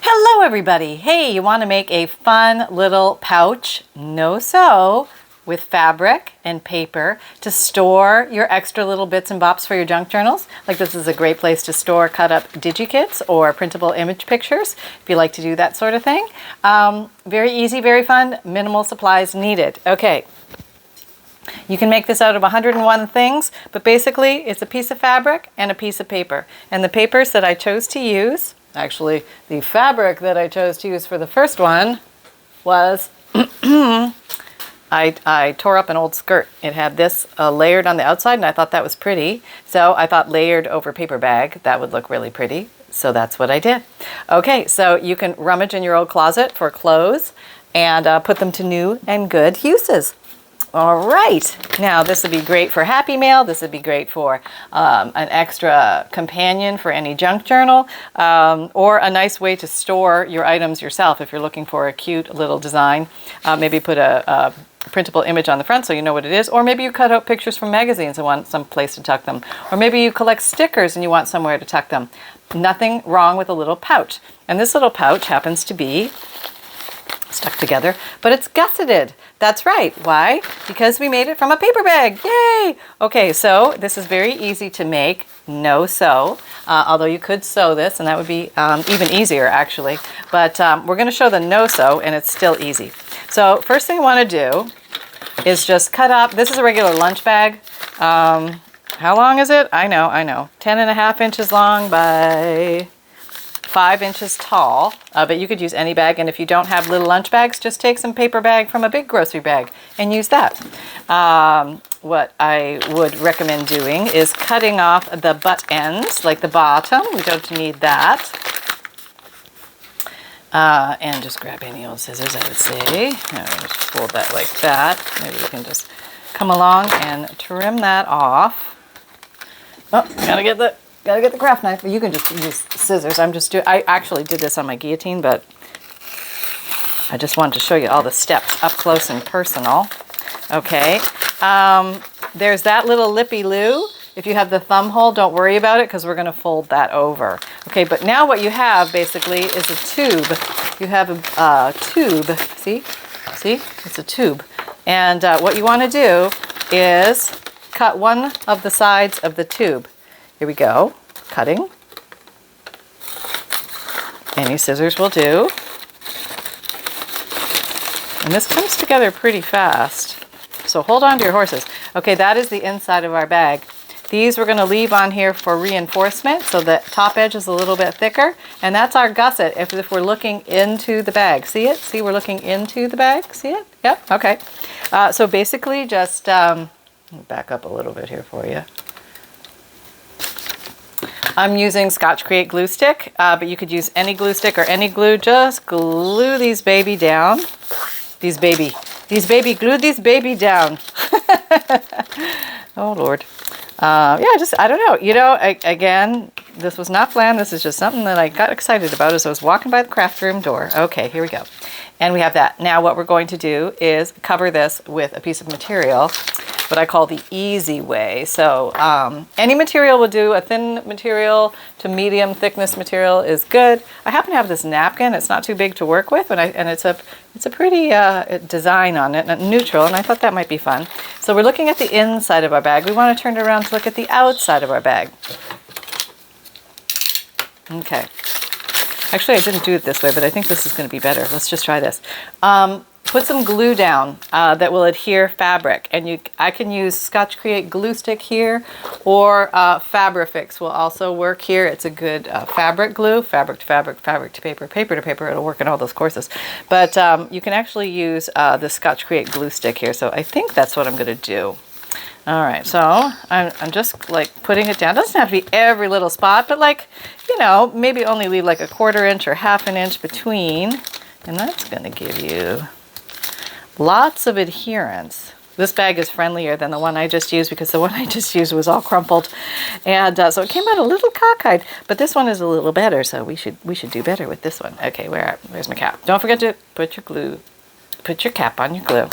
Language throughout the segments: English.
Hello everybody! Hey, you want to make a fun little pouch, no-sew, with fabric and paper to store your extra little bits and bops for your junk journals? Like this is a great place to store cut up Digikits or printable image pictures if you like to do that sort of thing. Very easy, very fun, minimal supplies needed. Okay. You can make this out of 101 things, but basically it's a piece of fabric and a piece of paper. And the papers that I chose to use, actually the fabric that I chose to use for the first one was, I tore up an old skirt. It had this layered on the outside and I thought that was pretty. So I thought layered over paper bag, that would look really pretty. So that's what I did. Okay, so you can rummage in your old closet for clothes and put them to new and good uses. All right, now this would be great for Happy Mail. This would be great for an extra companion for any junk journal, or a nice way to store your items yourself if you're looking for a cute little design. Maybe put a printable image on the front so you know what it is, or maybe you cut out pictures from magazines and want some place to tuck them, or maybe you collect stickers and you want somewhere to tuck them. Nothing wrong with a little pouch. And this little pouch happens to be stuck together, but it's gusseted. That's right. Why? Because we made it from a paper bag. Yay! Okay, so this is very easy to make, no sew, although you could sew this and that would be even easier actually, but we're going to show the no sew and it's still easy. So first thing I want to do is just cut up, this is a regular lunch bag. How long is it? I know. 10.5 inches long by 5 inches tall, but you could use any bag, and if you don't have little lunch bags, just take some paper bag from a big grocery bag and use that. What I would recommend doing is cutting off the butt ends, like the bottom. We don't need that. And just grab any old scissors, I would say. Just fold that like that. Maybe you can just come along and trim that off. Oh, gotta get the craft knife. You can just use scissors. I actually did this on my guillotine, but I just wanted to show you all the steps up close and personal. Okay. There's that little lippy-loo. If you have the thumb hole, don't worry about it because we're going to fold that over. Okay, but now what you have basically is a tube. You have a tube. See? It's a tube. And what you want to do is cut one of the sides of the tube. Here we go, cutting. Any scissors will do. And this comes together pretty fast. So hold on to your horses. Okay, that is the inside of our bag. These we're going to leave on here for reinforcement so the top edge is a little bit thicker. And that's our gusset if we're looking into the bag. See it? See, we're looking into the bag. See it? Yep, okay. So basically just, back up a little bit here for you. I'm using Scotch Create glue stick, but you could use any glue stick or any glue. Just glue these baby down. Glue these baby down. Oh Lord. Yeah, I don't know. You know, again, this was not planned. This is just something that I got excited about as I was walking by the craft room door. Okay, here we go. And we have that. Now what we're going to do is cover this with a piece of material, what I call the easy way. So any material will do. A thin material to medium thickness material is good. I happen to have this napkin. It's not too big to work with, and it's a pretty design on it, neutral, and I thought that might be fun. So we're looking at the inside of our bag. We want to turn it around to look at the outside of our bag. Okay. Actually, I didn't do it this way, but I think this is going to be better. Let's just try this. Put some glue down that will adhere fabric, and I can use Scotch Create glue stick here, or Fabrifix will also work here. It's a good fabric glue, fabric to fabric, fabric to paper, paper to paper. It'll work in all those courses. But you can actually use the Scotch Create glue stick here, so I think that's what I'm going to do. All right, so I'm just like putting it down. It doesn't have to be every little spot, but like, you know, maybe only leave like a 1/4 inch or 1/2 inch between, and that's going to give you lots of adherence. This bag is friendlier than the one I just used because the one I just used was all crumpled, and so it came out a little cockeyed. But this one is a little better, so we should do better with this one. Okay, where's my cap? Don't forget to put your cap on your glue,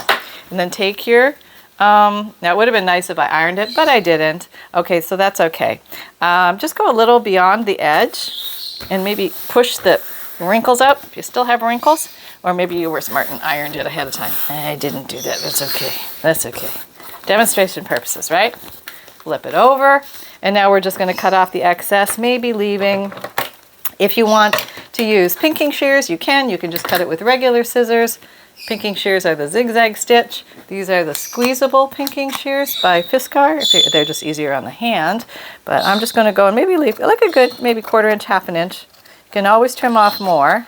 and then take your. Now it would have been nice if I ironed it, but I didn't. Okay, so that's okay. Just go a little beyond the edge, and maybe push the wrinkles out, if you still have wrinkles, or maybe you were smart and ironed it ahead of time. I didn't do that. That's okay. That's okay. Demonstration purposes, right? Flip it over. And now we're just going to cut off the excess, maybe leaving, if you want to use pinking shears, you can. You can just cut it with regular scissors. Pinking shears are the zigzag stitch. These are the squeezable pinking shears by Fiskar. They're just easier on the hand. But I'm just going to go and maybe leave like a good maybe 1/4 inch, 1/2 inch. You can always trim off more.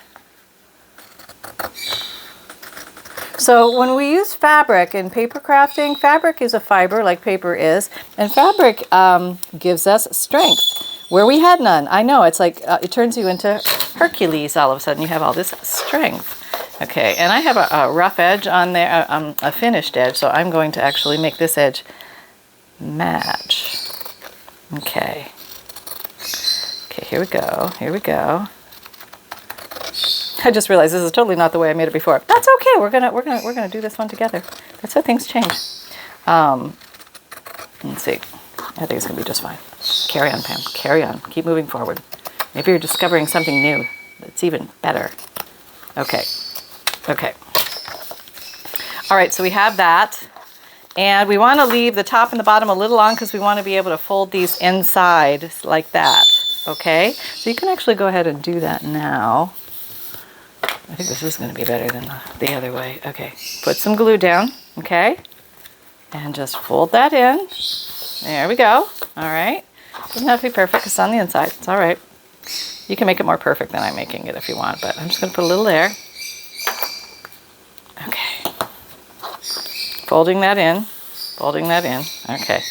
So when we use fabric in paper crafting, fabric is a fiber like paper is, and fabric gives us strength where we had none. I know, it's like it turns you into Hercules all of a sudden. You have all this strength. Okay, and I have a rough edge on there, a finished edge, so I'm going to actually make this edge match. Okay. Okay, here we go. Here we go. I just realized this is totally not the way I made it before. That's okay. We're gonna do this one together. That's how things change. Let's see. I think it's gonna be just fine. Carry on, Pam. Carry on. Keep moving forward. Maybe you're discovering something new that's even better. Okay. Okay. All right. So we have that, and we want to leave the top and the bottom a little long because we want to be able to fold these inside like that. Okay. So you can actually go ahead and do that now. I think this is going to be better than the other way. Okay, put some glue down, okay? And just fold that in. There we go. All right. Doesn't have to be perfect. It's on the inside. It's all right. You can make it more perfect than I'm making it if you want, but I'm just going to put a little there. Okay. Folding that in. Folding that in. Okay.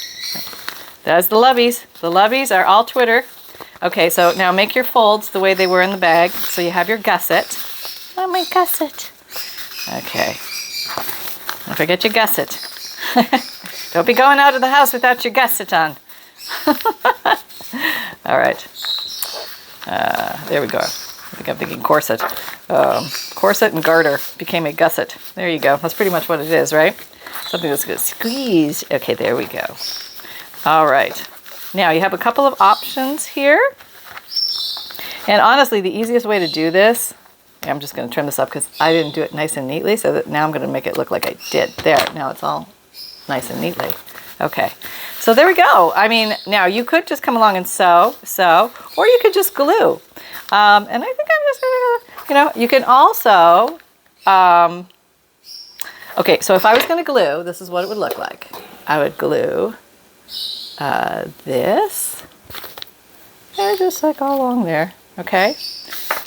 That's the loveys. The loveys are all Twitter. Okay, so now make your folds the way they were in the bag. So you have your gusset. Oh, my gusset. Okay. Don't forget your gusset. Don't be going out of the house without your gusset on. All right. There we go. I think I'm thinking corset. Corset and garter became a gusset. There you go. That's pretty much what it is, right? Something that's going to squeeze. Okay, there we go. All right. Now you have a couple of options here. And honestly, the easiest way to do this, I'm just going to trim this up because I didn't do it nice and neatly, so that now I'm going to make it look like I did. There, now it's all nice and neatly. Okay, so there we go. I mean, now you could just come along and sew, or you could just glue. And I think I'm just going to, you can also, okay, so if I was going to glue, this is what it would look like. I would glue this, and just like all along there, okay?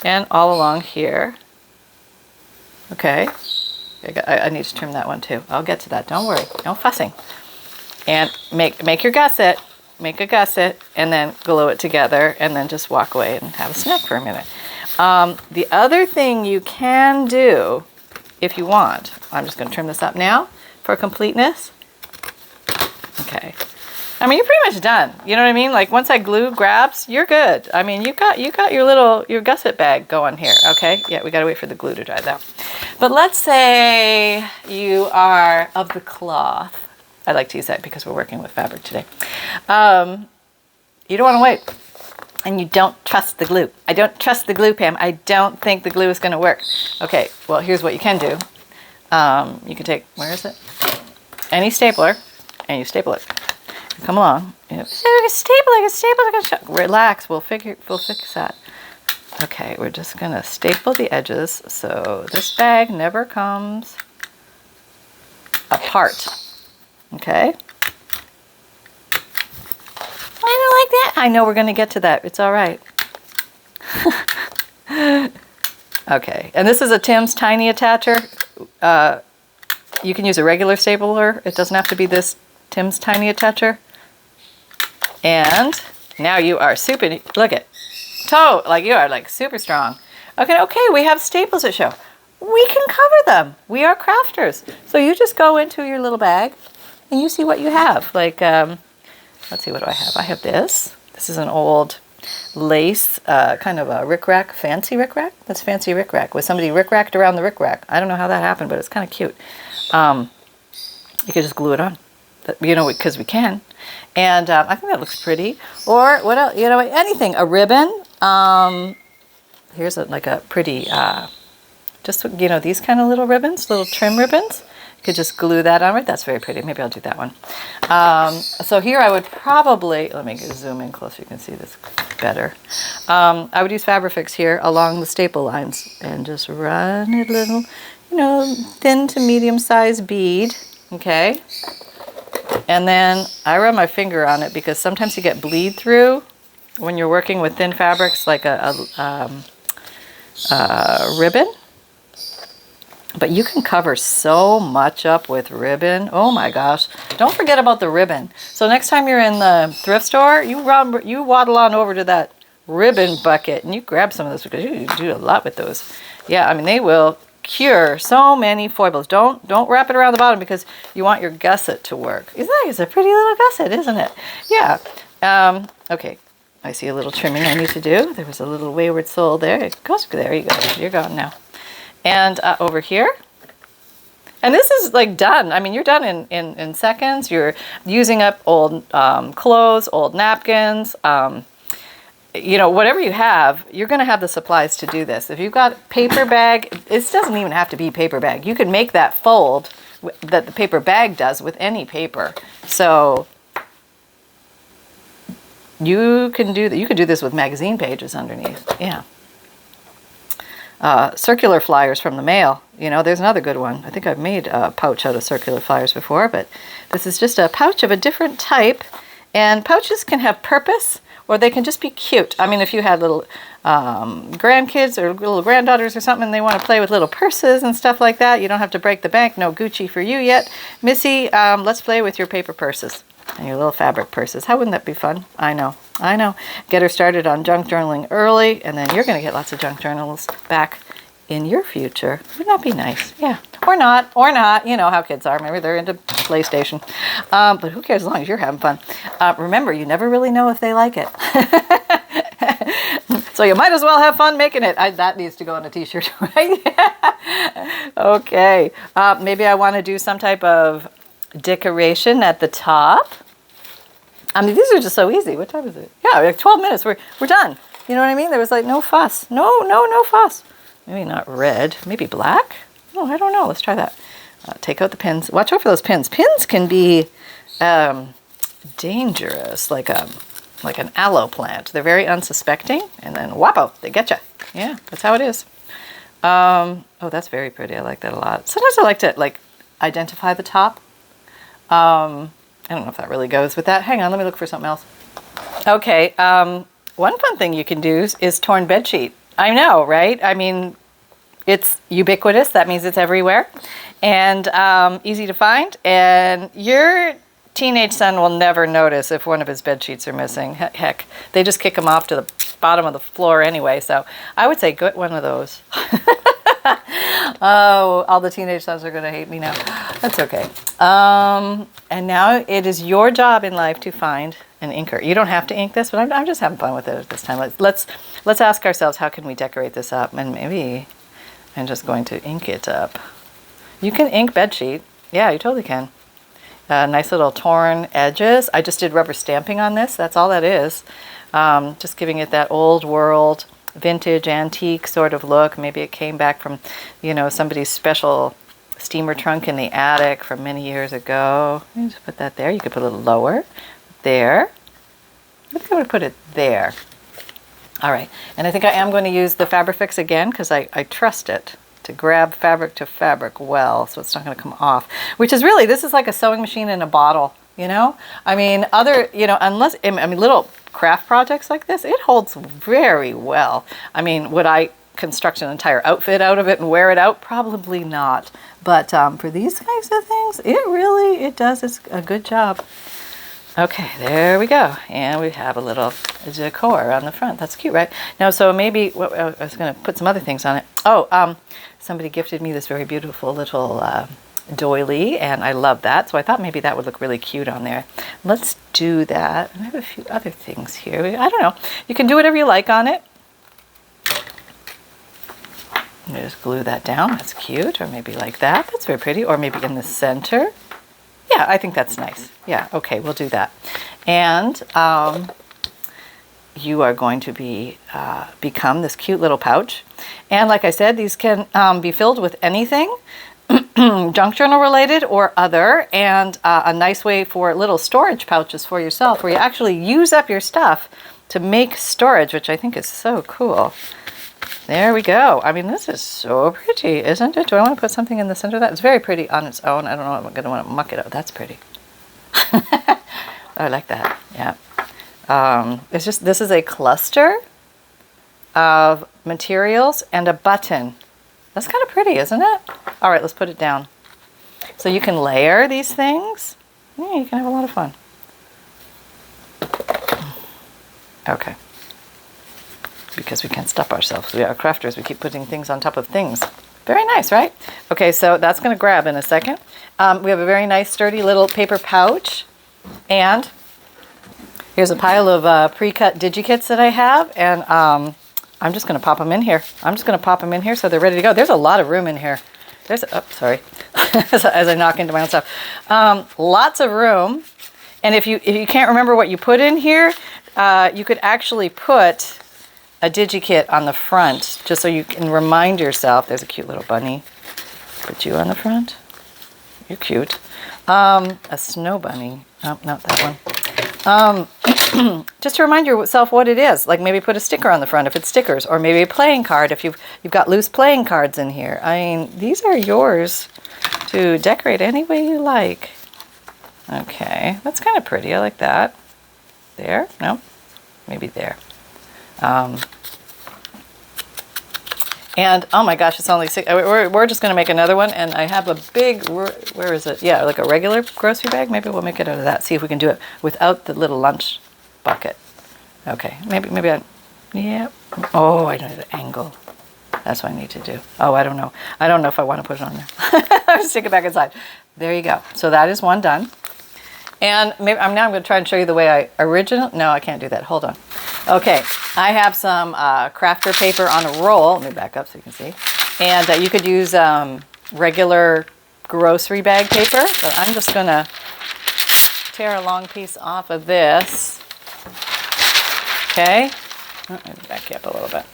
And all along here. Okay. I need to trim that one too. I'll get to that. Don't worry. No fussing. And make your gusset. Make a gusset and then glue it together and then just walk away and have a snack for a minute. The other thing you can do if you want, I'm just going to trim this up now for completeness. Okay. I mean, you're pretty much done. You know what I mean? Like once that glue grabs, you're good. I mean, you got your gusset bag going here. Okay. Yeah, we got to wait for the glue to dry though. But let's say you are of the cloth. I like to use that because we're working with fabric today. You don't want to wait. And you don't trust the glue. I don't trust the glue, Pam. I don't think the glue is going to work. Okay. Well, here's what you can do. You can take, where is it? Any stapler and you staple it. Come along. Staple. Relax. We'll fix that. Okay, we're just gonna staple the edges so this bag never comes apart. Okay. I don't like that. I know we're gonna get to that. It's all right. Okay, and this is a Tim's Tiny Attacher. You can use a regular stapler. It doesn't have to be this Tim's Tiny Attacher. And now you are super, look at, like you are like super strong. Okay, we have staples that show. We can cover them. We are crafters. So you just go into your little bag and you see what you have. Like, let's see, what do I have? I have this. This is an old lace, kind of a rickrack, fancy rickrack. That's fancy rickrack. Was somebody rickracked around the rickrack? I don't know how that happened, but it's kind of cute. You could just glue it on, because we can. And I think that looks pretty. Or what else? Anything. A ribbon. here's like a pretty, just, you know, these kind of little ribbons, little trim ribbons. You could just glue that on, right? That's very pretty. Maybe I'll do that one. So here I would probably, let me zoom in closer, you can see this better. I would use Fabrifix here along the staple lines and just run a little, you know, thin to medium sized bead, okay? And then I run my finger on it because sometimes you get bleed through when you're working with thin fabrics like a ribbon. But you can cover so much up with ribbon. Oh my gosh. Don't forget about the ribbon. So next time you're in the thrift store, you waddle on over to that ribbon bucket and you grab some of those because you can do a lot with those. Yeah, I mean, they will cure so many foibles. Don't wrap it around the bottom because you want your gusset to work. It's a pretty little gusset, isn't it? Yeah. Okay. I see a little trimming I need to do. There was a little wayward soul there. It goes, there you go. You're gone now. And over here, and this is like done. I mean, you're done in seconds. You're using up old clothes, old napkins, you know, whatever you have, you're going to have the supplies to do this. If you've got paper bag, it doesn't even have to be paper bag. You can make that fold that the paper bag does with any paper. So you can do that. You could do this with magazine pages underneath. Yeah. Circular flyers from the mail. You know, there's another good one. I think I've made a pouch out of circular flyers before, but this is just a pouch of a different type. And pouches can have purpose, or they can just be cute. I mean, if you had little grandkids or little granddaughters or something, and they want to play with little purses and stuff like that, you don't have to break the bank. No Gucci for you yet. Missy, let's play with your paper purses and your little fabric purses. How wouldn't that be fun? I know. I know. Get her started on junk journaling early, and then you're going to get lots of junk journals back in your future. Wouldn't that be nice? Yeah. Or not. Or not. You know how kids are. Maybe they're into PlayStation. But who cares as long as you're having fun. Remember, you never really know if they like it. So you might as well have fun making it. That needs to go on a t-shirt, right? Okay. Maybe I want to do some type of decoration at the top. I mean, these are just so easy. What time is it? Yeah, like 12 minutes. We're done. You know what I mean? There was like no fuss. No fuss. Maybe not red. Maybe black? Oh, I don't know. Let's try that. Take out the pins. Watch out for those pins. Pins can be dangerous, like an aloe plant. They're very unsuspecting, and then whoppo, they get you. Yeah, that's how it is. Oh, that's very pretty. I like that a lot. Sometimes I like to identify the top. I don't know if that really goes with that. Hang on, let me look for something else. Okay, one fun thing you can do is torn bedsheet. I know, right? I mean, it's ubiquitous. That means it's everywhere. And easy to find. And your teenage son will never notice if one of his bed sheets are missing. Heck, they just kick them off to the bottom of the floor anyway. So I would say get one of those. Oh, all the teenage sons are going to hate me now. That's okay. And now it is your job in life to find an inker. You don't have to ink this, but I'm just having fun with it at this time. Let's ask ourselves, how can we decorate this up? And maybe I'm just going to ink it up. You can ink bedsheet. Yeah, you totally can. Nice little torn edges. I just did rubber stamping on this. That's all that is. Just giving it that old world, vintage, antique sort of look. Maybe it came back from, you know, somebody's special steamer trunk in the attic from many years ago. Let me just put that there. You could put a little lower. There. I think I'm going to put it there. All right. And I think I am going to use the Fabrifix again because I trust it to grab fabric to fabric well, so it's not going to come off. Which is really, this is like a sewing machine in a bottle, you know? I mean, unless, I mean, little craft projects like this, it holds very well. I mean, would I construct an entire outfit out of it and wear it out? Probably not. But for these kinds of things, it does a good job. Okay, there we go. And we have a little decor on the front. That's cute, right? Now, so maybe, I was going to put some other things on it. Oh, somebody gifted me this very beautiful little doily, and I love that. So I thought maybe that would look really cute on there. Let's do that. And I have a few other things here. I don't know. You can do whatever you like on it. Just glue that down. That's cute. Or maybe like that. That's very pretty. Or maybe in the center. Yeah, I think that's nice. Yeah, okay, we'll do that. And you are going to be become this cute little pouch. And like I said, these can be filled with anything, junk journal related or other, and a nice way for little storage pouches for yourself where you actually use up your stuff to make storage, which I think is so cool. There we go. I mean, this is so pretty, isn't it? Do I want to put something in the center of that? It's very pretty on its own. I don't know if I'm going to want to muck it up. That's pretty. I like that. Yeah. It's just, this is a cluster of materials and a button. That's kind of pretty, isn't it? All right, let's put it down. So you can layer these things. Yeah, you can have a lot of fun. Okay. Because we can't stop ourselves. We are crafters. We keep putting things on top of things. Very nice, right? Okay, so that's going to grab in a second. We have a very nice, sturdy little paper pouch. And here's a pile of pre-cut Digikits that I have. And I'm just going to pop them in here. I'm just going to pop them in here so they're ready to go. There's a lot of room in here. There's, oh, sorry, as I knock into my own stuff. Lots of room. And if you can't remember what you put in here, you could actually put a Digikit on the front, just so you can remind yourself. There's a cute little bunny. Put you on the front. You're cute. A snow bunny. Oh, not that one. Just to remind yourself what it is. Like maybe put a sticker on the front if it's stickers, or maybe a playing card if you've got loose playing cards in here. I mean, these are yours to decorate any way you like. Okay, that's kind of pretty. I like that. There? No? Maybe there. And oh my gosh, it's only 6. We're just going to make another one, and I have a big, where is it? Yeah, like a regular grocery bag. Maybe we'll make it out of that. See if we can do it without the little lunch bucket. Okay, maybe yeah. Oh, I need an angle. That's what I need to do. Oh, I don't know. I don't know if I want to put it on there. I'll stick it back inside. There you go. So that is one done. And maybe I'm going to try and show you the way no, I can't do that. Hold on. Okay, I have some crafter paper on a roll. Let me back up so you can see. And you could use regular grocery bag paper. So I'm just going to tear a long piece off of this. Okay. Let me back you up a little bit.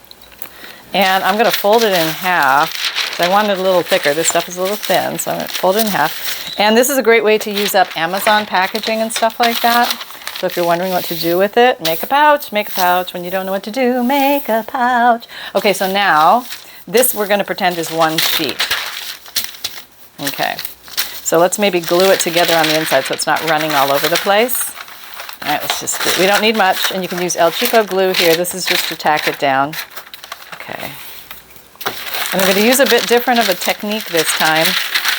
And I'm going to fold it in half. I wanted it a little thicker. This stuff is a little thin, so I'm going to fold it in half. And this is a great way to use up Amazon packaging and stuff like that. So if you're wondering what to do with it, make a pouch. Make a pouch. When you don't know what to do, make a pouch. Okay, so now this we're going to pretend is one sheet. Okay, so let's maybe glue it together on the inside so it's not running all over the place. All right, let's just do it. We don't need much, and you can use El Cheapo glue here. This is just to tack it down. Okay. And I'm going to use a bit different of a technique this time,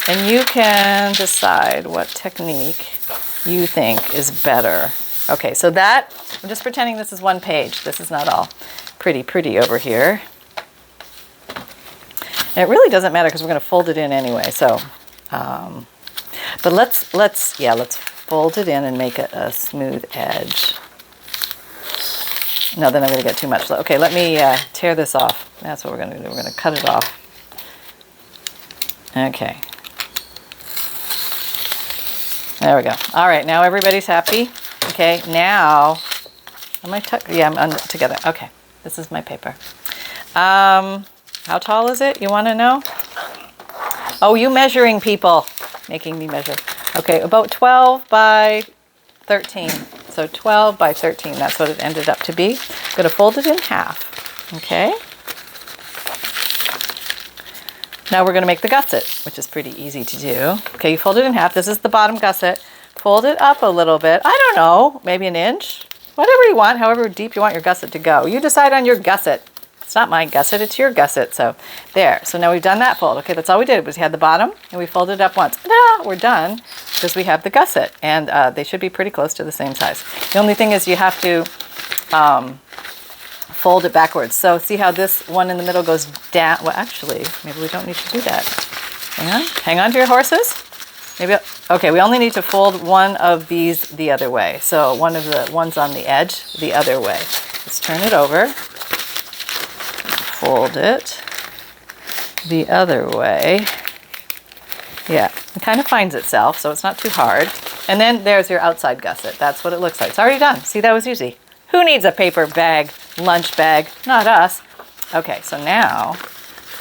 and you can decide what technique you think is better. Okay, so that, I'm just pretending this is one page. This is not all pretty over here. And it really doesn't matter because we're going to fold it in anyway. So, but let's fold it in and make it a smooth edge. No, then I'm going to get too much. Okay, let me tear this off. That's what we're going to do. We're going to cut it off. Okay. There we go. All right, now everybody's happy. Okay, now, I'm together. Okay, this is my paper. How tall is it? You want to know? Oh, you measuring people. Making me measure. Okay, about 12 by 13. So 12 by 13, that's what it ended up to be. I'm going to fold it in half, okay? Now we're going to make the gusset, which is pretty easy to do. Okay, you fold it in half. This is the bottom gusset. Fold it up a little bit. I don't know, maybe an inch. Whatever you want, however deep you want your gusset to go. You decide on your gusset. It's not my gusset, it's your gusset. So there. So now we've done that fold. Okay, that's all we did was we had the bottom and we folded it up once. Ta-da! We're done because we have the gusset, and they should be pretty close to the same size. The only thing is you have to fold it backwards. So see how this one in the middle goes down? Well, actually, maybe we don't need to do that. Hang on to your horses. Maybe, okay, we only need to fold one of these the other way. So one of the ones on the edge the other way. Let's turn it over. Fold it the other way. Yeah, it kind of finds itself, so it's not too hard. And then there's your outside gusset. That's what it looks like. It's already done. See, that was easy. Who needs a paper bag, lunch bag? Not us. Okay, so now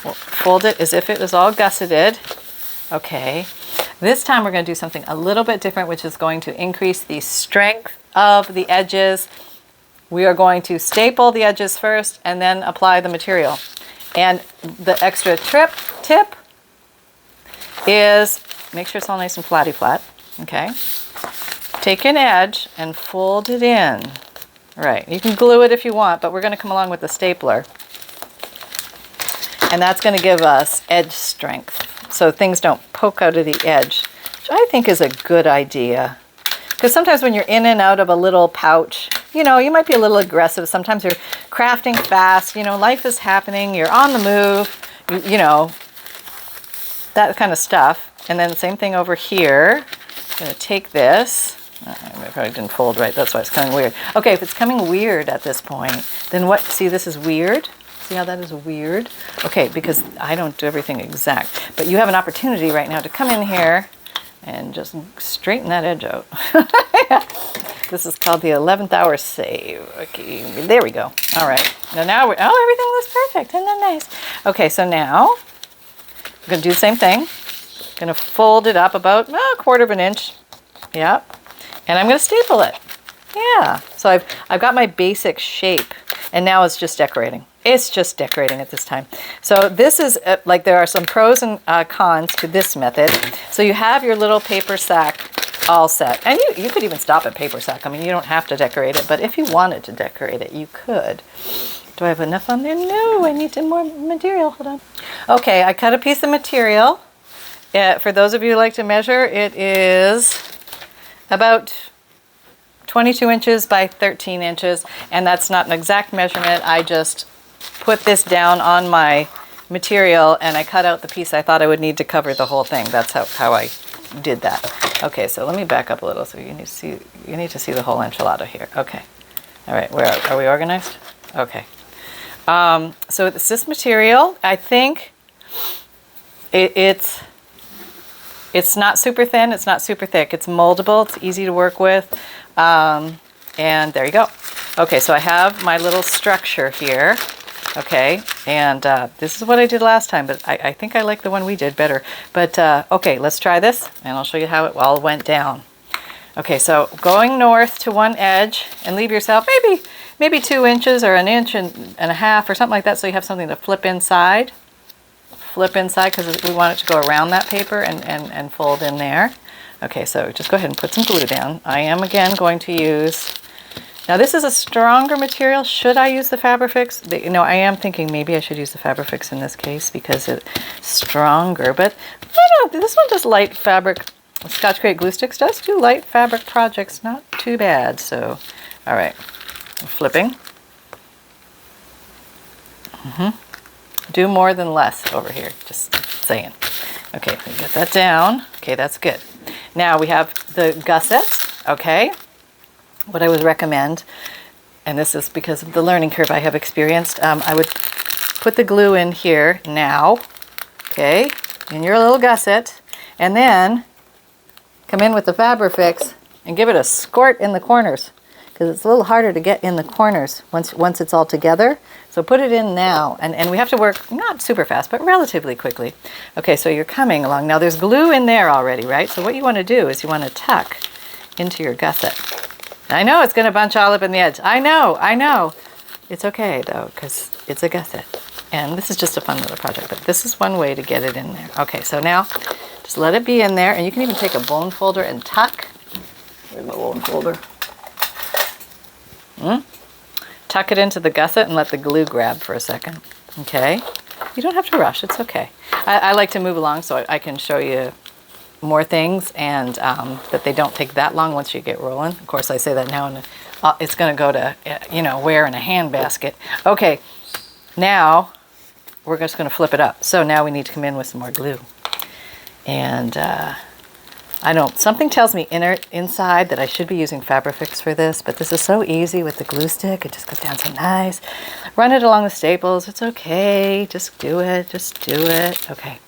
we'll fold it as if it was all gusseted. Okay, this time we're going to do something a little bit different, which is going to increase the strength of the edges. We are going to staple the edges first and then apply the material. And the extra tip is make sure it's all nice and flatty flat. Okay, take an edge and fold it in. Right, you can glue it if you want, but we're going to come along with the stapler. And that's going to give us edge strength, so things don't poke out of the edge, which I think is a good idea. Because sometimes when you're in and out of a little pouch, you know, you might be a little aggressive. Sometimes you're crafting fast, you know, life is happening, you're on the move, you know, that kind of stuff. And then same thing over here. I'm going to take this. I probably didn't fold right, that's why it's coming weird. Okay, if it's coming weird at this point, then what? See, this is weird. See how that is weird? Okay, because I don't do everything exact. But you have an opportunity right now to come in here and just straighten that edge out. This is called the 11th hour save. Okay, there we go. All right. Now we're, oh, everything looks perfect. Isn't that nice? Okay, so now I'm going to do the same thing. Going to fold it up about a quarter of an inch. Yep. And I'm going to staple it. Yeah. So I've got my basic shape, and now it's just decorating. It's just decorating at this time. So this is, like, there are some pros and cons to this method. So you have your little paper sack all set. And you could even stop at paper sack. I mean, you don't have to decorate it, but if you wanted to decorate it, you could. Do I have enough on there? No, I need some more material. Hold on. Okay, I cut a piece of material. For those of you who like to measure, it is about 22 inches by 13 inches. And that's not an exact measurement. I just put this down on my material and I cut out the piece I thought I would need to cover the whole thing. That's how I did that. Okay, so let me back up a little so you need to see the whole enchilada here. Okay. All right, where are we organized? Okay. So it's this material. I think it's not super thin, it's not super thick. It's moldable, it's easy to work with. And there you go. Okay, so I have my little structure here. Okay, and this is what I did last time, but I think I like the one we did better. But okay, let's try this, and I'll show you how it all went down. Okay, so going north to one edge, and leave yourself maybe 2 inches or an inch and a half or something like that, so you have something to flip inside. Flip inside, because we want it to go around that paper and fold in there. Okay, so just go ahead and put some glue down. I am again going to use, now this is a stronger material. Should I use the Fabrifix? No, I am thinking maybe I should use the Fabrifix in this case because it's stronger, but I don't know, this one does light fabric. Scotch Crate Glue Sticks does do light fabric projects, not too bad. So, all right, flipping. Do more than less over here, just saying. Okay, we get that down. Okay, that's good. Now we have the Gusset, okay? What I would recommend, and this is because of the learning curve I have experienced, I would put the glue in here now, okay, in your little Gusset, and then come in with the Fabrifix and give it a squirt in the corners, because it's a little harder to get in the corners once it's all together. So put it in now, and we have to work not super fast, but relatively quickly. Okay, so you're coming along. Now there's glue in there already, right? So what you want to do is you want to tuck into your Gusset. I know it's going to bunch all up in the edge. I know. It's okay though, because it's a Gusset. And this is just a fun little project, but this is one way to get it in there. Okay, so now just let it be in there, and you can even take a bone folder and tuck. Where's my bone folder? Tuck it into the Gusset and let the glue grab for a second. Okay? You don't have to rush, it's okay. I like to move along so I can show you more things, and that they don't take that long once you get rolling. Of course, I say that now, and it's going to go to, wear in a hand basket. Okay, now we're just going to flip it up. So now we need to come in with some more glue. And something tells me inside that I should be using Fabrifix for this, but this is so easy with the glue stick. It just goes down so nice. Run it along the staples. It's okay. Just do it. Okay.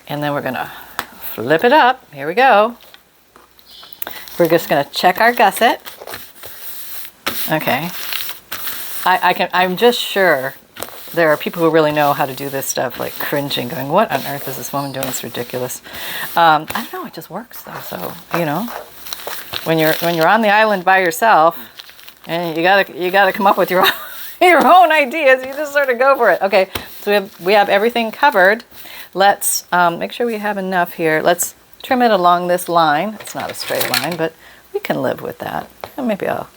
And then we're going to flip it up. Here we go. We're just going to check our Gusset. Okay. I'm just sure there are people who really know how to do this stuff, like cringing, going, what on earth is this woman doing? It's ridiculous. I don't know, it just works though. So, you know, when you're on the island by yourself and you gotta come up with your own ideas, you just sort of go for it. Okay, so we have everything covered. Let's make sure we have enough here. Let's trim it along this line. It's not a straight line, but we can live with that. And maybe I'll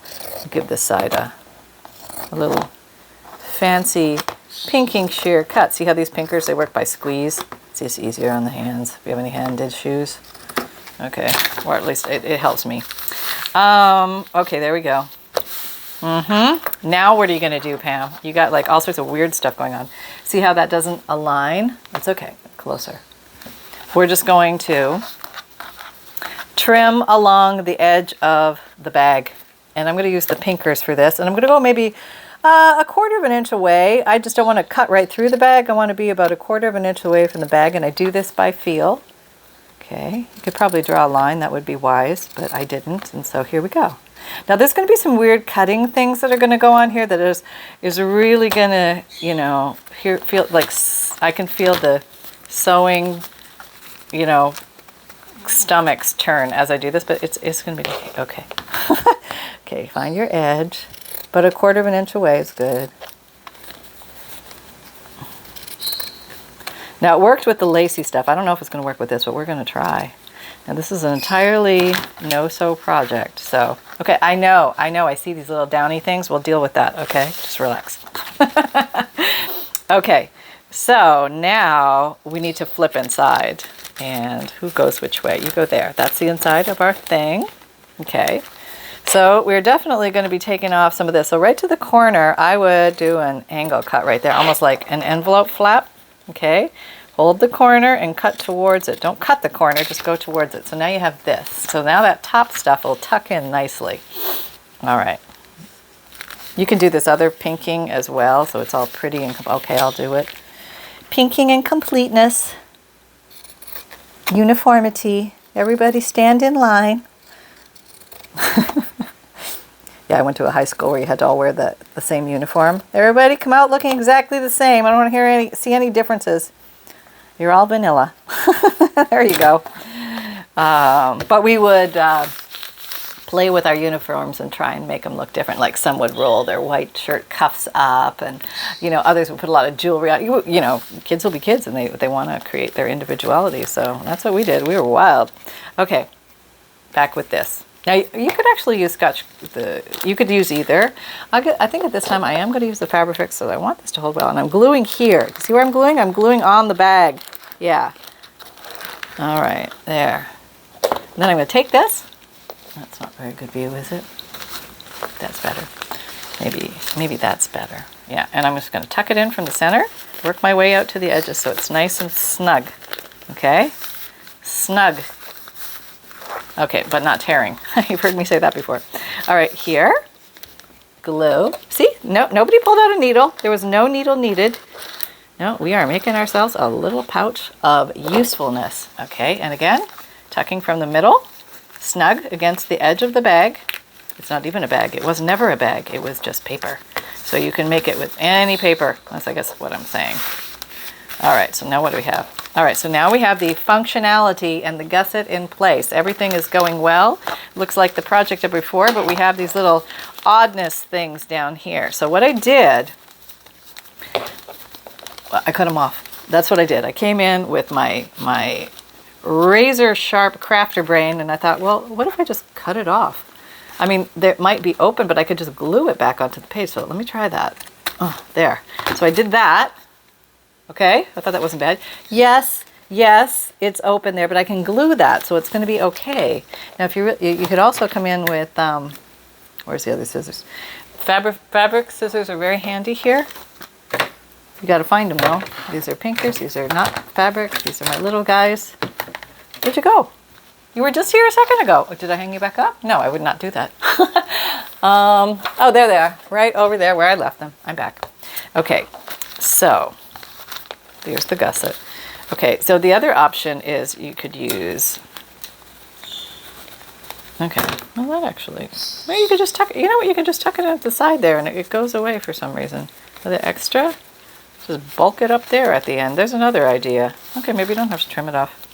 give this side a little fancy pinking shear cut. See how these pinkers, they work by squeeze? It's just easier on the hands. If you have any hand-did shoes. Okay, or at least it helps me. Okay, there we go. Now what are you going to do, Pam? You got like all sorts of weird stuff going on. See how that doesn't align? That's okay. Closer. We're just going to trim along the edge of the bag. And I'm going to use the pinkers for this. And I'm going to go maybe a 1/4 of an inch away. I just don't want to cut right through the bag. I want to be about a 1/4 of an inch away from the bag. And I do this by feel. Okay. You could probably draw a line. That would be wise. But I didn't. And so here we go. Now there's going to be some weird cutting things that are going to go on here that is really going to, you know, feel like I can feel the sewing, you know, stomachs turn as I do this, but it's going to be okay. Okay, find your edge, but a 1/4 of an inch away is good. Now it worked with the lacy stuff. I don't know if it's going to work with this, but we're going to try. Now this is an entirely no-sew project. So, okay, I know, I see these little downy things. We'll deal with that, okay? Just relax. Okay, so now we need to flip inside. And who goes which way? You go there. That's the inside of our thing. Okay. So we're definitely going to be taking off some of this. So right to the corner, I would do an angle cut right there, almost like an envelope flap. Okay. Hold the corner and cut towards it. Don't cut the corner, just go towards it. So now you have this. So now that top stuff will tuck in nicely. All right. You can do this other pinking as well, so it's all pretty and okay, I'll do it. Pinking and completeness. Uniformity. Everybody stand in line. Yeah, I went to a high school where you had to all wear the same uniform. Everybody come out looking exactly the same. I don't want to see any differences. You're all vanilla. There you go. But we would play with our uniforms and try and make them look different. Like some would roll their white shirt cuffs up, and you know, others would put a lot of jewelry on. You know, kids will be kids, and they want to create their individuality. So that's what we did. We were wild. Okay, back with this. Now you could actually use Scotch. You could use either. I think at this time I am going to use the Fabrifix, so I want this to hold well. And I'm gluing here. See where I'm gluing? I'm gluing on the bag. Yeah. All right, there. And then I'm going to take this. That's not a very good view, is it? That's better. Maybe that's better. Yeah, and I'm just going to tuck it in from the center, work my way out to the edges so it's nice and snug. Okay? Snug. Okay, but not tearing. You've heard me say that before. All right, here. Glue. See? No, nobody pulled out a needle. There was no needle needed. No, we are making ourselves a little pouch of usefulness. Okay, and again, tucking from the middle. Snug against the edge of the bag. It's not even a bag. It was never a bag. It was just paper. So you can make it with any paper. That's, I guess, what I'm saying. All right, so now what do we have? All right, so now we have the functionality and the gusset in place. Everything is going well. Looks like the project of before, but we have these little oddness things down here. So what I did, well, I cut them off. That's what I did. I came in with my razor sharp crafter brain, and I thought, well, what if I just cut it off? I mean, it might be open, but I could just glue it back onto the page. So let me try that. Oh, there. So I did that. Okay, I thought that wasn't bad. Yes, it's open there, but I can glue that, so it's going to be okay. Now, if you could also come in with, where's the other scissors? Fabric scissors are very handy here. You got to find them though. These are pinkers. These are not fabric. These are my little guys. Where'd you go? You were just here a second ago. Oh, did I hang you back up? No, I would not do that. Oh, there they are, right over there where I left them. I'm back. Okay, so there's the gusset. Okay, so the other option is you could use Okay, well that actually, maybe you could just tuck it, you know what, you can just tuck it at the side there and it goes away for some reason. For the extra, just bulk it up there at the end. There's another idea. Okay, maybe you don't have to trim it off.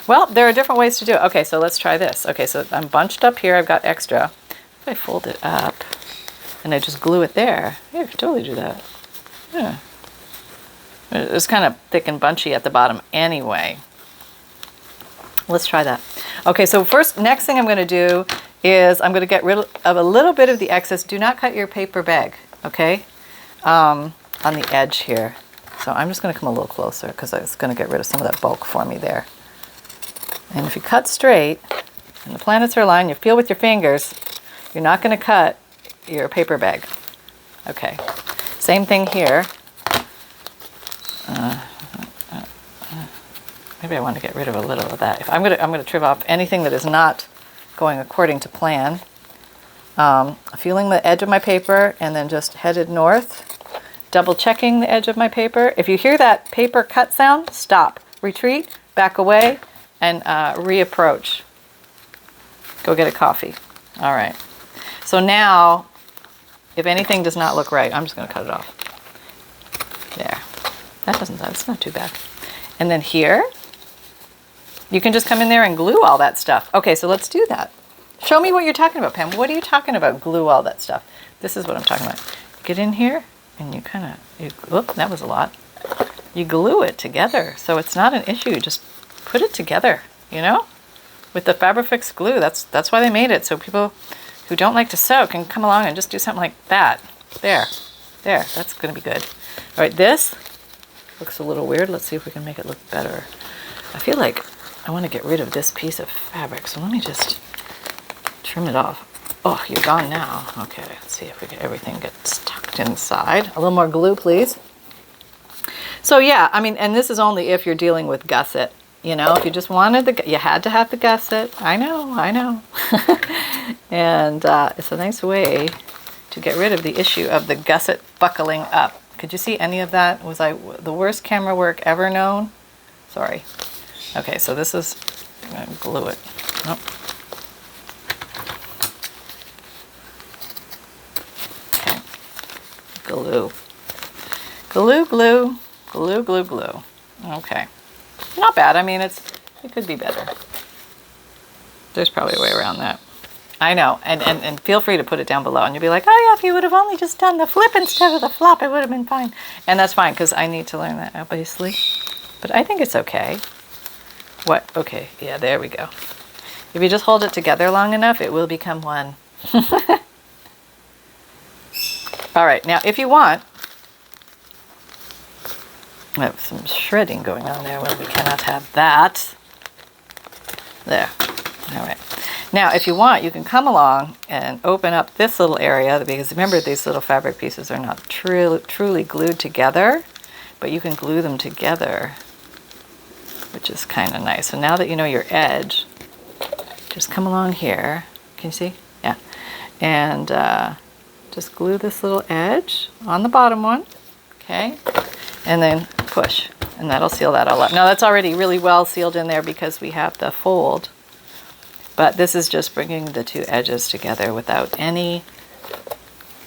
Well, there are different ways to do it. Okay, so let's try this. Okay, so I'm bunched up here, I've got extra. If I fold it up and I just glue it there, yeah, I could totally do that. Yeah. It's kind of thick and bunchy at the bottom anyway. Let's try that. Okay, so next thing I'm going to do is I'm going to get rid of a little bit of the excess. Do not cut your paper bag, okay, on the edge here. So I'm just going to come a little closer because it's going to get rid of some of that bulk for me there. And if you cut straight and the planets are aligned, you feel with your fingers, you're not going to cut your paper bag. Okay, same thing here. Maybe I want to get rid of a little of that. I'm gonna trim off anything that is not going according to plan. Feeling the edge of my paper and then just headed north, double checking the edge of my paper. If you hear that paper cut sound, stop, retreat, back away, and reapproach. Go get a coffee. All right. So now, if anything does not look right, I'm just gonna cut it off. There. That's not too bad. And then here, you can just come in there and glue all that stuff. Okay, so let's do that. Show me what you're talking about, Pam. What are you talking about, glue all that stuff? This is what I'm talking about. Get in here and you kind of, whoop, that was a lot. You glue it together. So it's not an issue. Just put it together, you know? With the Fabrifix glue. That's why they made it. So people who don't like to sew can come along and just do something like that. There. That's going to be good. All right, this looks a little weird. Let's see if we can make it look better. I feel like I want to get rid of this piece of fabric, so let me just trim it off. Oh, you're gone now. Okay, let's see if we get everything gets tucked inside. A little more glue, please. So yeah, I mean, and this is only if you're dealing with gusset. You know, if you just wanted you had to have the gusset. I know. And it's a nice way to get rid of the issue of the gusset buckling up. Could you see any of that? Was I the worst camera work ever known? Sorry. Okay, so this is, I'm going to glue it. Nope. Okay. Glue. Glue. Okay. Not bad. I mean, it could be better. There's probably a way around that. I know, and feel free to put it down below, and you'll be like, oh yeah, if you would have only just done the flip instead of the flop, it would have been fine. And that's fine, because I need to learn that, obviously. But I think it's okay. What? Okay, yeah, there we go. If you just hold it together long enough, it will become one. All right, now if you want, I have some shredding going on there when we cannot have that. There. All right. Now, if you want, you can come along and open up this little area, because remember, these little fabric pieces are not truly glued together, but you can glue them together, which is kind of nice. So now that you know your edge, just come along here. Can you see? Yeah. And just glue this little edge on the bottom one, okay? And then push, and that'll seal that all up. Now, that's already really well sealed in there because we have the fold. But this is just bringing the two edges together without any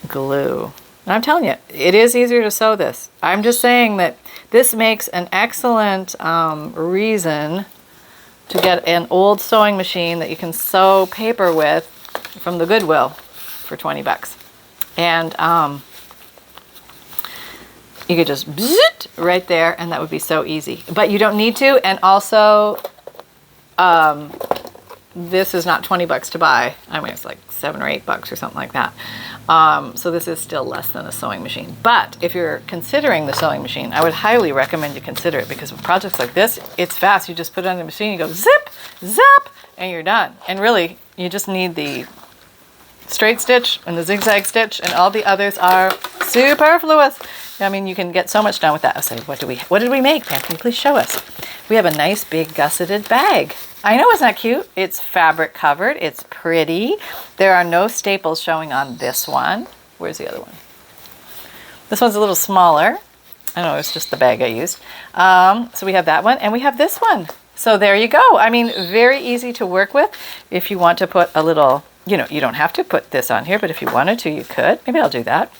glue. And I'm telling you, it is easier to sew this. I'm just saying that this makes an excellent reason to get an old sewing machine that you can sew paper with from the Goodwill for 20 bucks. And you could just bzzzt right there, and that would be so easy. But you don't need to, and also this is not 20 bucks to buy. I mean, it's like $7 or $8 or something like that. So this is still less than a sewing machine. But if you're considering the sewing machine, I would highly recommend you consider it, because with projects like this, it's fast. You just put it on the machine, you go zip, zap, and you're done. And really, you just need the straight stitch and the zigzag stitch, and all the others are superfluous. I mean, you can get so much done with that. I'll say, what did we make, Pam? Can you please show us? We have a nice big gusseted bag. I know, isn't that cute? It's fabric covered. It's pretty. There are no staples showing on this one. Where's the other one? This one's a little smaller. I don't know, it's just the bag I used. So we have that one, and we have this one. So there you go. I mean, very easy to work with. If you want to put a little, you know, you don't have to put this on here, but if you wanted to, you could. Maybe I'll do that.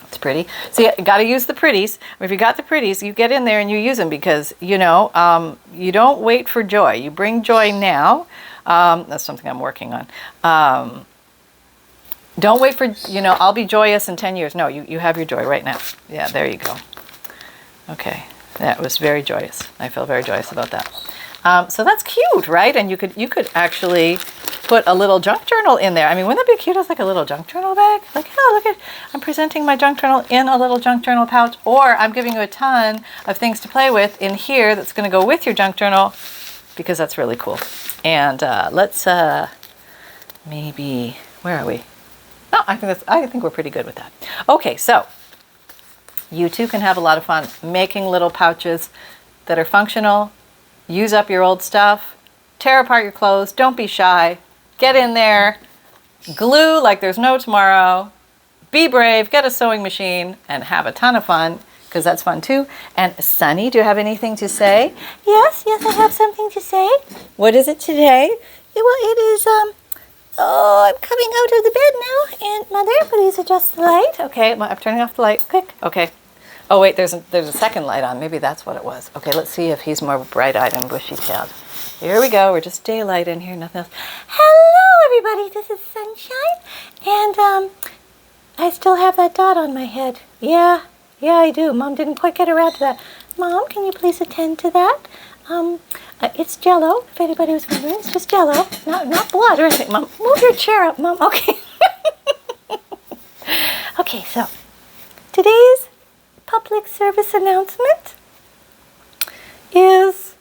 It's pretty. So you got to use the pretties. If you got the pretties, you get in there and you use them because, you know, you don't wait for joy. You bring joy now. That's something I'm working on. Don't wait for, you know, I'll be joyous in 10 years. No, you have your joy right now. Yeah, there you go. Okay, that was very joyous. I feel very joyous about that. So that's cute, right? And you could actually put a little junk journal in there. I mean, wouldn't that be cute as like a little junk journal bag? Like, oh, look at, I'm presenting my junk journal in a little junk journal pouch, or I'm giving you a ton of things to play with in here that's going to go with your junk journal, because that's really cool. And let's maybe, where are we? No, I think we're pretty good with that. Okay, so you too can have a lot of fun making little pouches that are functional. Use up your old stuff. Tear apart your clothes. Don't be shy. Get in there. Glue like there's no tomorrow. Be brave. Get a sewing machine and have a ton of fun, because that's fun too. And Sunny, do you have anything to say? Yes, I have something to say. What is it today? Well, it is, I'm coming out of the bed now, and Mother, please adjust the light. Okay, I'm turning off the light. Quick. Okay. Oh wait, there's a second light on. Maybe that's what it was. Okay, let's see if he's more bright-eyed and bushy-tailed. Here we go. We're just daylight in here, nothing else. Hello, everybody. This is Sunshine, and I still have that dot on my head. Yeah, I do. Mom didn't quite get around to that. Mom, can you please attend to that? It's Jell-O, if anybody was wondering. It's just Jell-O, not blood or anything. Mom, move your chair up, Mom. Okay. Okay, so today's public service announcement is,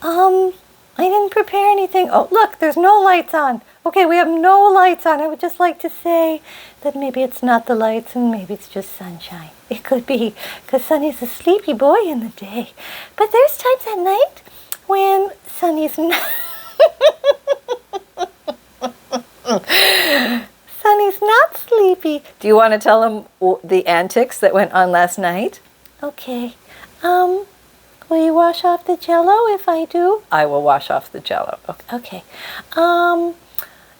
I didn't prepare anything. Oh, look, there's no lights on. Okay, we have no lights on. I would just like to say that maybe it's not the lights and maybe it's just sunshine. It could be, because Sunny's a sleepy boy in the day. But there's times at night when Sunny's not... Sunny's not sleepy. Do you want to tell him the antics that went on last night? Okay. Will you wash off the Jell-O if I do? I will wash off the Jell-O. Okay.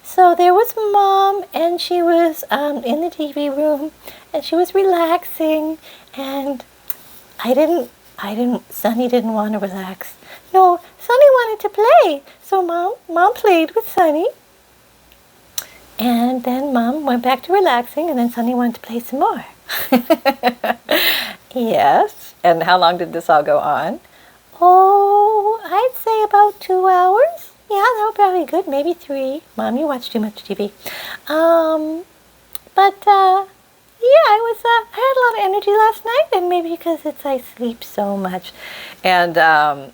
So there was Mom, and she was in the TV room, and she was relaxing, and Sunny didn't want to relax. No, Sunny wanted to play. So Mom played with Sunny. And then Mom went back to relaxing, and then Sunny wanted to play some more. Yes. And how long did this all go on? Oh, I'd say about 2 hours. Yeah, that would probably be good. Maybe 3. Mom, you watch too much TV. Yeah, I had a lot of energy last night, and maybe because I sleep so much. And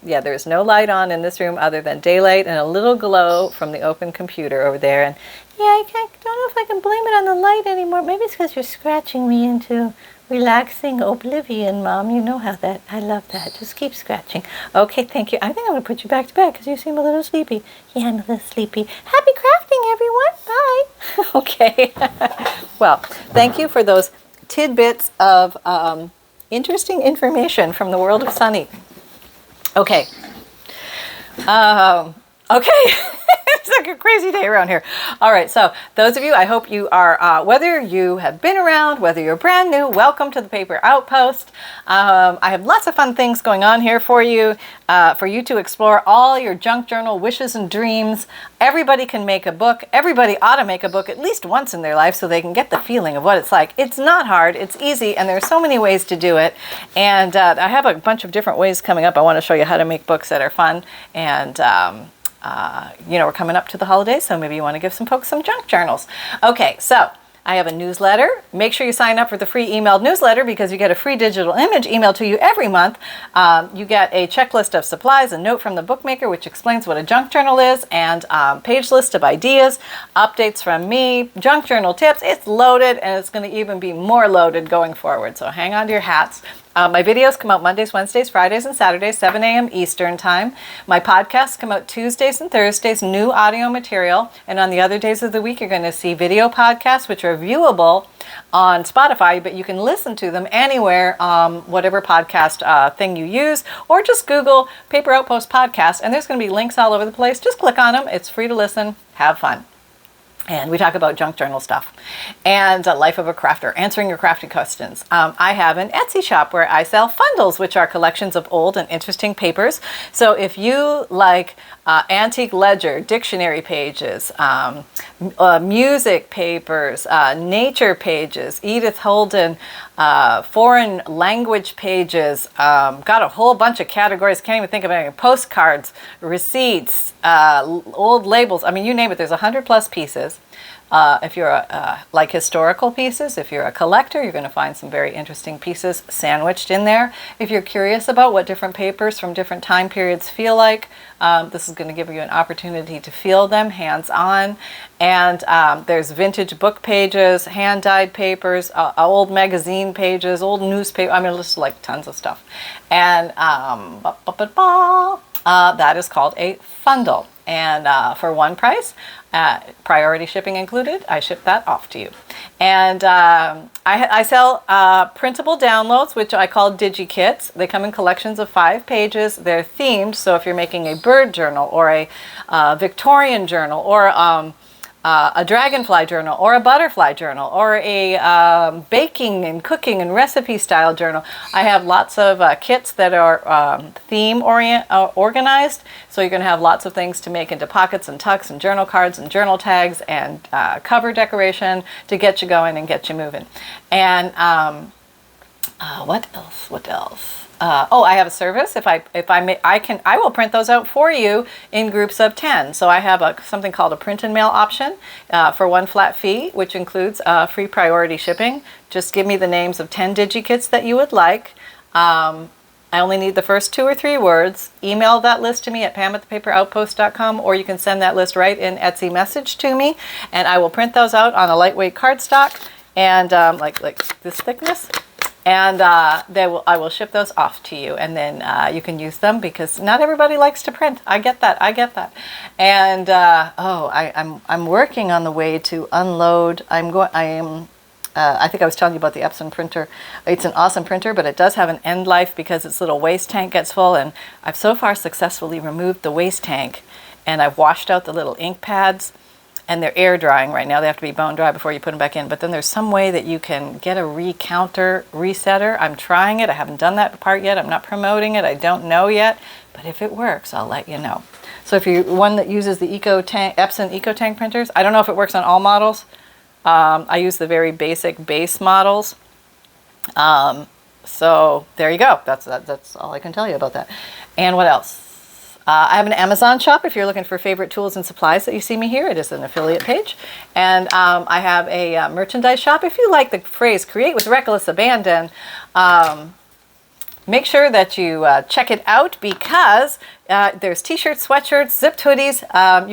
yeah, there's no light on in this room other than daylight and a little glow from the open computer over there. And yeah, I don't know if I can blame it on the light anymore. Maybe it's because you're scratching me into relaxing oblivion, Mom. You know how that, I love that. Just keep scratching. Okay, thank you. I think I'm going to put you back to bed because you seem a little sleepy. Yeah, I'm a little sleepy. Happy crafting, everyone. Bye. Okay. Well, thank you for those tidbits of interesting information from the world of Sunny. Okay. Okay. It's like a crazy day around here. All right, so those of you, I hope you are, whether you have been around, whether you're brand new, welcome to the Paper Outpost. I have lots of fun things going on here for you to explore all your junk journal wishes and dreams. Everybody can make a book. Everybody ought to make a book at least once in their life so they can get the feeling of what it's like. It's not hard. It's easy, and there's so many ways to do it. And I have a bunch of different ways coming up. I want to show you how to make books that are fun. And we're coming up to the holidays, so maybe you want to give some folks some junk journals. Okay, so I have a newsletter. Make sure you sign up for the free emailed newsletter because you get a free digital image emailed to you every month. You get a checklist of supplies, a note from the bookmaker which explains what a junk journal is, and page list of ideas, updates from me, junk journal tips. It's loaded, and it's going to even be more loaded going forward, so hang on to your hats. My videos come out Mondays, Wednesdays, Fridays, and Saturdays, 7 a.m. Eastern Time. My podcasts come out Tuesdays and Thursdays, new audio material. And on the other days of the week, you're going to see video podcasts, which are viewable on Spotify, but you can listen to them anywhere, whatever podcast thing you use, or just Google Paper Outpost Podcast, and there's going to be links all over the place. Just click on them. It's free to listen. Have fun. And we talk about junk journal stuff and life of a crafter, answering your crafting questions. I have an Etsy shop where I sell FUNDLEs, which are collections of old and interesting papers. So if you like antique ledger, dictionary pages, music papers, nature pages, Edith Holden, foreign language pages, got a whole bunch of categories, can't even think of anything, postcards, receipts, old labels, I mean, you name it, there's 100 plus pieces. If you're like historical pieces, if you're a collector, you're going to find some very interesting pieces sandwiched in there. If you're curious about what different papers from different time periods feel like, this is going to give you an opportunity to feel them hands-on. And there's vintage book pages, hand-dyed papers, old magazine pages, old newspaper, I mean, just like tons of stuff. And that is called a FUNDLE. And for one price, priority shipping included, I ship that off to you. And I sell printable downloads, which I call Digikits. They come in collections of 5 pages. They're themed, so if you're making a bird journal or a Victorian journal or a dragonfly journal or a butterfly journal or a baking and cooking and recipe style journal. I have lots of kits that are theme organized, so you're going to have lots of things to make into pockets and tucks and journal cards and journal tags and cover decoration to get you going and get you moving. And what else? I have a service. I will print those out for you in groups of 10. So I have something called a print and mail option for one flat fee, which includes free priority shipping. Just give me the names of 10 Digikits that you would like. I only need the first 2 or 3 words. Email that list to me at pam@paperoutpost.com, or you can send that list right in Etsy message to me, and I will print those out on a lightweight cardstock and like this thickness. And I will ship those off to you, and then you can use them because not everybody likes to print. I get that. And I'm working on the way to unload. I think I was telling you about the Epson printer. It's an awesome printer, but it does have an end life because its little waste tank gets full. And I've so far successfully removed the waste tank, and I've washed out the little ink pads. And they're air drying right now. They have to be bone dry before you put them back in. But then there's some way that you can get a resetter. I'm trying it. I haven't done that part yet. I'm not promoting it. I don't know yet. But if it works, I'll let you know. So if you're one that uses the Epson EcoTank printers, I don't know if it works on all models. I use the very basic base models. So there you go. That's all I can tell you about that. And what else? I have an Amazon shop if you're looking for favorite tools and supplies that you see me here. It is an affiliate page. And I have a merchandise shop. If you like the phrase create with reckless abandon, make sure that you check it out because there's t-shirts, sweatshirts, zipped hoodies,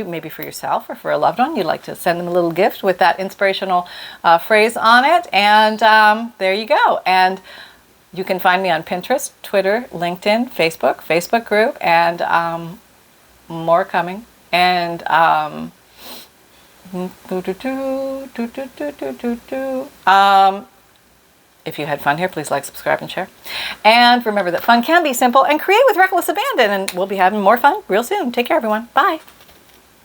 maybe for yourself or for a loved one. You'd like to send them a little gift with that inspirational phrase on it. And there you go. And you can find me on Pinterest, Twitter, LinkedIn, Facebook group, and more coming. And if you had fun here, please like, subscribe, and share. And remember that fun can be simple, and create with reckless abandon. And we'll be having more fun real soon. Take care, everyone. Bye.